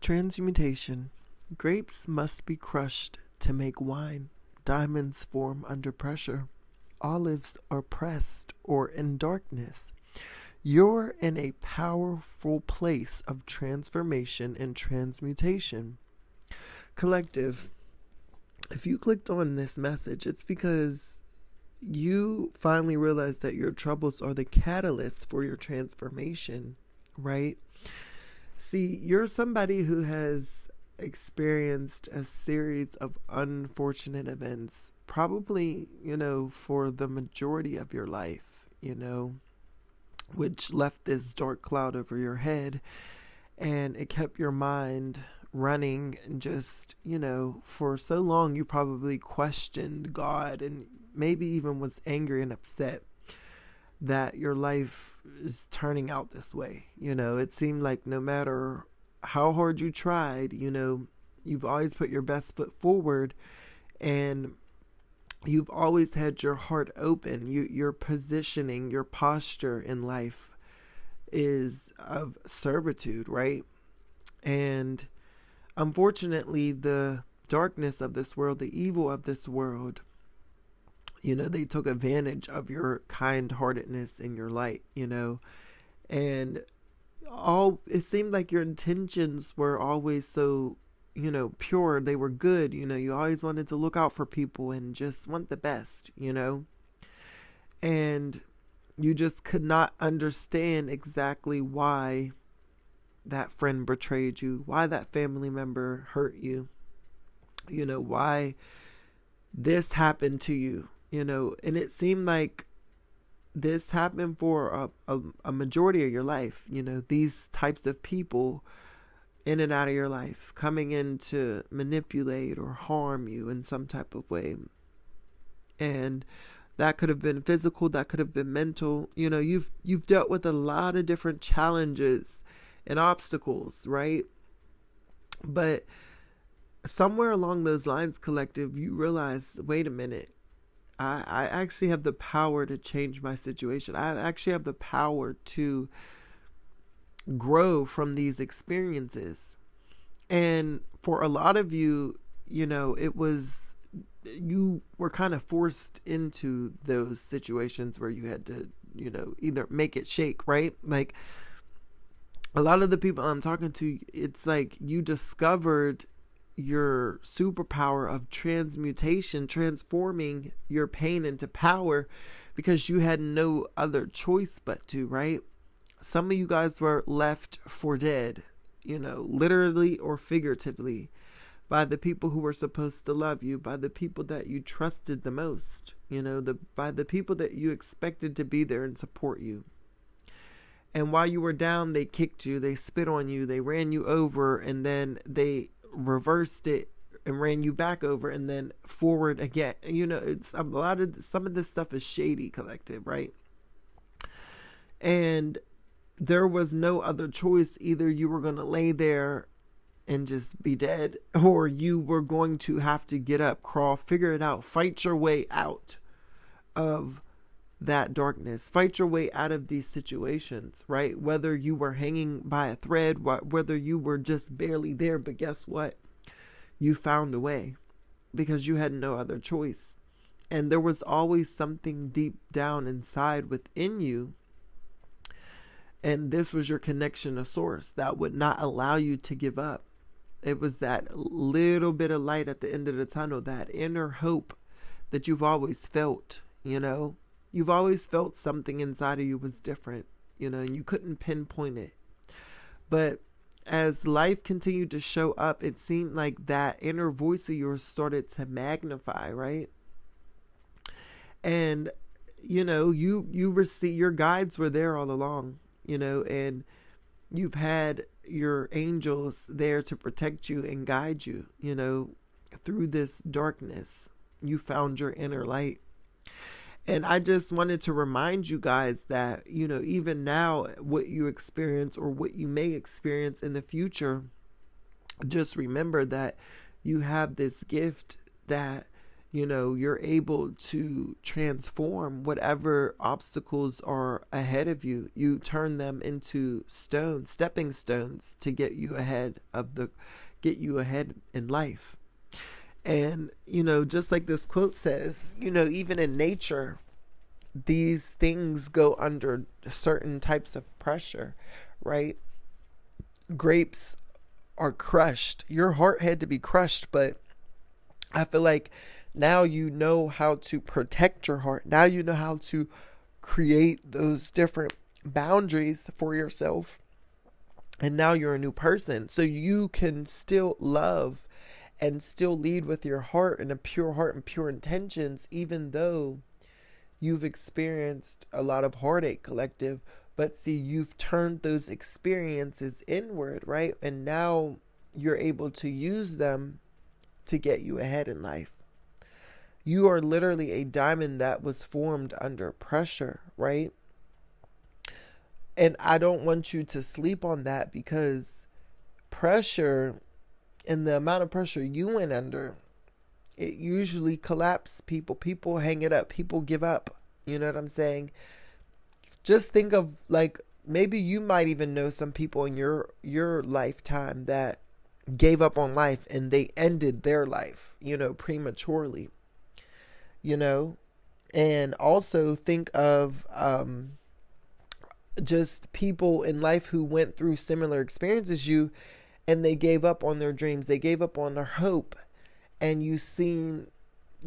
Transmutation. Grapes must be crushed to make wine. Diamonds form under pressure. Olives are pressed or in darkness. You're in a powerful place of transformation and transmutation. Collective, if you clicked on this message, it's because you finally realized that your troubles are the catalyst for your transformation, right? See, you're somebody who has experienced a series of unfortunate events, probably, for the majority of your life, which left this dark cloud over your head, and it kept your mind running, and just, for so long you probably questioned God and maybe even was angry and upset that your life is turning out this way. It seemed like no matter how hard you tried, you've always put your best foot forward, and you've always had your heart open. Your positioning, your posture in life is of servitude, right? And unfortunately, the darkness of this world, the evil of this world, they took advantage of your kind-heartedness and your light, and it seemed like your intentions were always so, pure. They were good. You always wanted to look out for people and just want the best, and you just could not understand exactly why that friend betrayed you, why that family member hurt you, why this happened to you, and it seemed like this happened for a majority of your life. These types of people in and out of your life, coming in to manipulate or harm you in some type of way. And that could have been physical, that could have been mental. You've dealt with a lot of different challenges and obstacles, right? But somewhere along those lines, collective, you realize, wait a minute, I actually have the power to change my situation. I actually have the power to grow from these experiences. And for a lot of you, it was, you were kind of forced into those situations where you had to, either make it shake, right? Like a lot of the people I'm talking to, it's like you discovered your superpower of transmutation, transforming your pain into power, because you had no other choice but to, right? Some of you guys were left for dead, literally or figuratively, by the people who were supposed to love you, by the people that you trusted the most, by the people that you expected to be there and support you. And while you were down, they kicked you, they spit on you, they ran you over, and then they reversed it and ran you back over and then forward again. It's some of this stuff is shady, collective, right? And there was no other choice. Either you were going to lay there and just be dead, or you were going to have to get up, crawl, figure it out, fight your way out of that darkness, fight your way out of these situations, right? Whether you were hanging by a thread, whether you were just barely there, but guess what? You found a way because you had no other choice. And there was always something deep down inside within you. And this was your connection to source that would not allow you to give up. It was that little bit of light at the end of the tunnel, that inner hope that you've always felt, You've always felt something inside of you was different, and you couldn't pinpoint it. But as life continued to show up, it seemed like that inner voice of yours started to magnify, right? And, you receive, your guides were there all along, and you've had your angels there to protect you and guide you, through this darkness. You found your inner light. And I just wanted to remind you guys that, even now, what you experience or what you may experience in the future, just remember that you have this gift that You're able to transform whatever obstacles are ahead of you. You turn them into stones, stepping stones to get you ahead in life. And, just like this quote says, even in nature, these things go under certain types of pressure, right? Grapes are crushed. Your heart had to be crushed, but I feel like now you know how to protect your heart. Now you know how to create those different boundaries for yourself. And now you're a new person. So you can still love and still lead with your heart and a pure heart and pure intentions, even though you've experienced a lot of heartache, collective. But see, you've turned those experiences inward, right? And now you're able to use them to get you ahead in life. You are literally a diamond that was formed under pressure, right? And I don't want you to sleep on that, because pressure and the amount of pressure you went under, it usually collapses people. People hang it up. People give up. You know what I'm saying? Just think of, like, maybe you might even know some people in your lifetime that gave up on life and they ended their life, prematurely, and also think of just people in life who went through similar experiences as you, and they gave up on their dreams, they gave up on their hope, and you seen,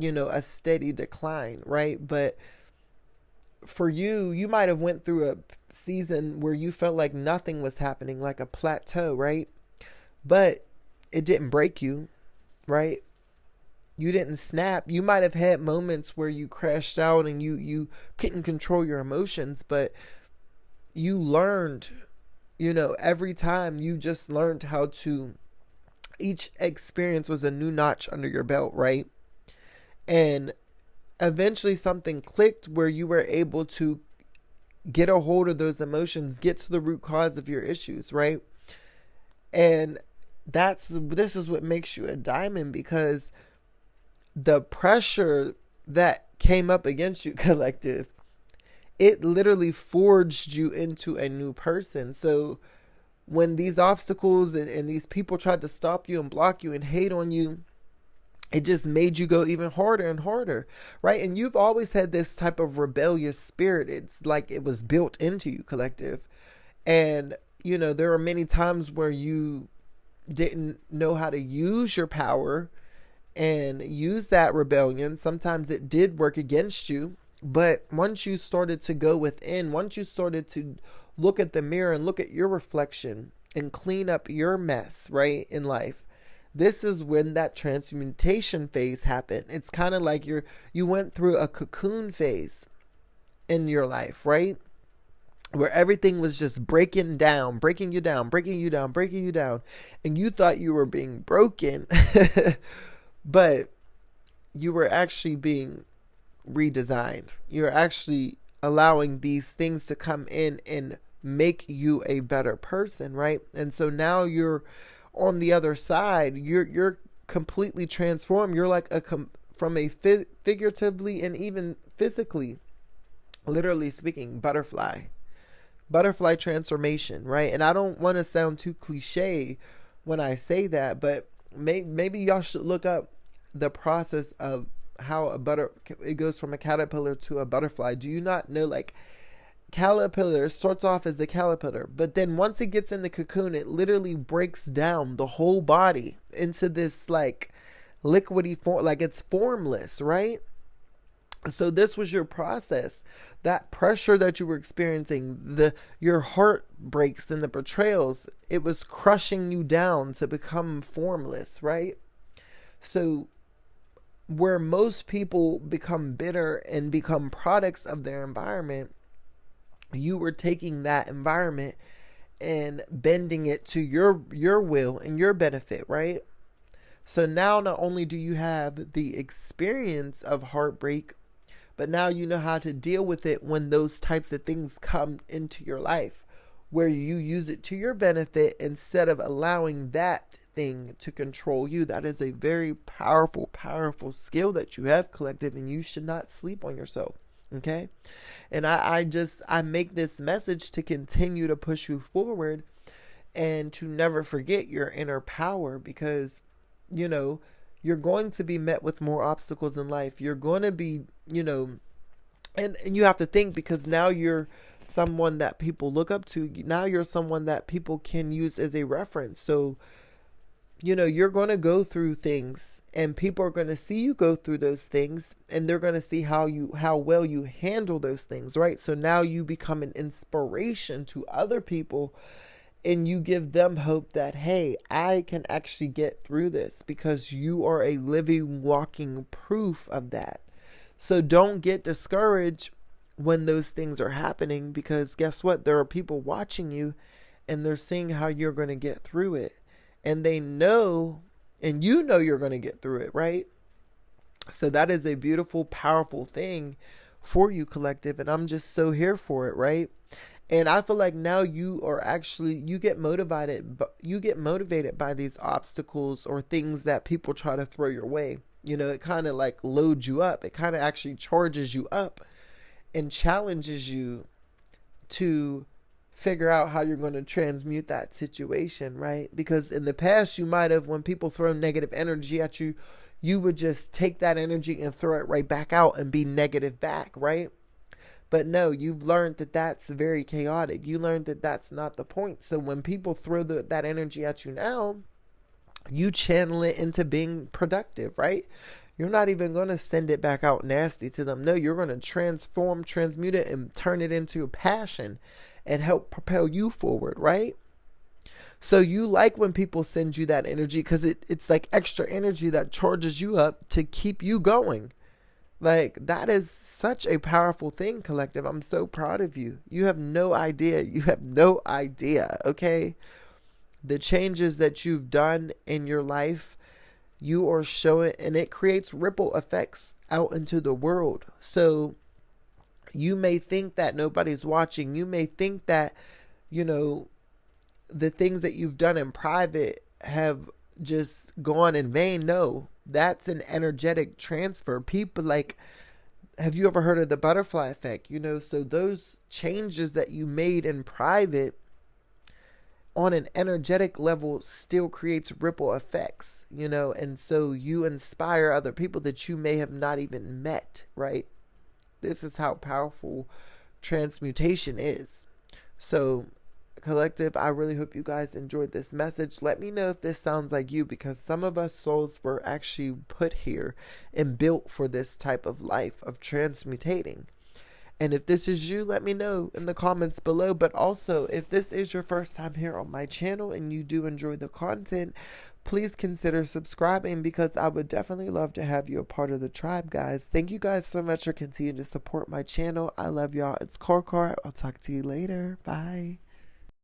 a steady decline, right? But for you might have went through a season where you felt like nothing was happening, like a plateau, right? But it didn't break you, right? You didn't snap. You might have had moments where you crashed out and you couldn't control your emotions, but you learned, every time you just learned how to, each experience was a new notch under your belt, right? And eventually something clicked where you were able to get a hold of those emotions, get to the root cause of your issues, right? And this is what makes you a diamond, because the pressure that came up against you, collective, it literally forged you into a new person. So when these obstacles and these people tried to stop you and block you and hate on you, it just made you go even harder and harder, right? And you've always had this type of rebellious spirit. It's like it was built into you, collective. And, there are many times where you didn't know how to use your power and use that rebellion. Sometimes it did work against you. But once you started to go within, once you started to look at the mirror and look at your reflection and clean up your mess, right, in life, this is when that transmutation phase happened. It's kind of like you went through a cocoon phase in your life, right? Where everything was just breaking down, breaking you down, breaking you down, breaking you down. And you thought you were being broken, but you were actually being redesigned. You're actually allowing these things to come in and make you a better person, right? And so now you're on the other side. You're completely transformed. You're like from a figuratively and even physically, literally speaking, butterfly transformation, right? And I don't want to sound too cliche when I say that, but maybe y'all should look up the process of how it goes from a caterpillar to a butterfly. Do you not know, like, caterpillar starts off as a caterpillar, but then once it gets in the cocoon, it literally breaks down the whole body into this like liquidy form, like it's formless, right? So this was your process. That pressure that you were experiencing, your heartbreaks and the betrayals, it was crushing you down to become formless, right? So where most people become bitter and become products of their environment, you were taking that environment and bending it to your will and your benefit, right? So now not only do you have the experience of heartbreak, but now you know how to deal with it when those types of things come into your life, where you use it to your benefit instead of allowing that anything to control you. That is a very powerful, powerful skill that you have, collective, and you should not sleep on yourself. Okay? And I make this message to continue to push you forward and to never forget your inner power, because, you know, you're going to be met with more obstacles in life. You're going to be, you know, and you have to think, because now you're someone that people look up to. Now you're someone that people can use as a reference. So, you know, you're going to go through things, and people are going to see you go through those things, and they're going to see how well you handle those things, right? So now you become an inspiration to other people, and you give them hope that, hey, I can actually get through this, because you are a living, walking proof of that. So don't get discouraged when those things are happening, because guess what? There are people watching you, and they're seeing how you're going to get through it. And they know, and you know you're going to get through it, right? So that is a beautiful, powerful thing for you, collective. And I'm just so here for it, right? And I feel like now you get motivated by these obstacles or things that people try to throw your way. You know, it kind of like loads you up. It kind of actually charges you up and challenges you to figure out how you're going to transmute that situation, right? Because in the past, you might have, when people throw negative energy at you, you would just take that energy and throw it right back out and be negative back, right? But no, you've learned that that's very chaotic. You learned that that's not the point. So when people throw that energy at you now, you channel it into being productive, right? You're not even going to send it back out nasty to them. No, you're going to transmute it, and turn it into a passion and help propel you forward, right? So you like when people send you that energy, because it's like extra energy that charges you up to keep you going. Like, that is such a powerful thing, collective. I'm so proud of you. You have no idea. You have no idea, okay? The changes that you've done in your life, you are showing, and it creates ripple effects out into the world. So you may think that nobody's watching. You may think that, you know, the things that you've done in private have just gone in vain. No, that's an energetic transfer. People, like, have you ever heard of the butterfly effect? You know, so those changes that you made in private on an energetic level still creates ripple effects, you know, and so you inspire other people that you may have not even met, right? This is how powerful transmutation is. So, collective, I really hope you guys enjoyed this message. Let me know if this sounds like you, because some of us souls were actually put here and built for this type of life of transmutating. And if this is you, let me know in the comments below. But also, if this is your first time here on my channel and you do enjoy the content, please consider subscribing, because I would definitely love to have you a part of the tribe, guys. Thank you guys so much for continuing to support my channel. I love y'all. It's Karkar. I'll talk to you later. Bye.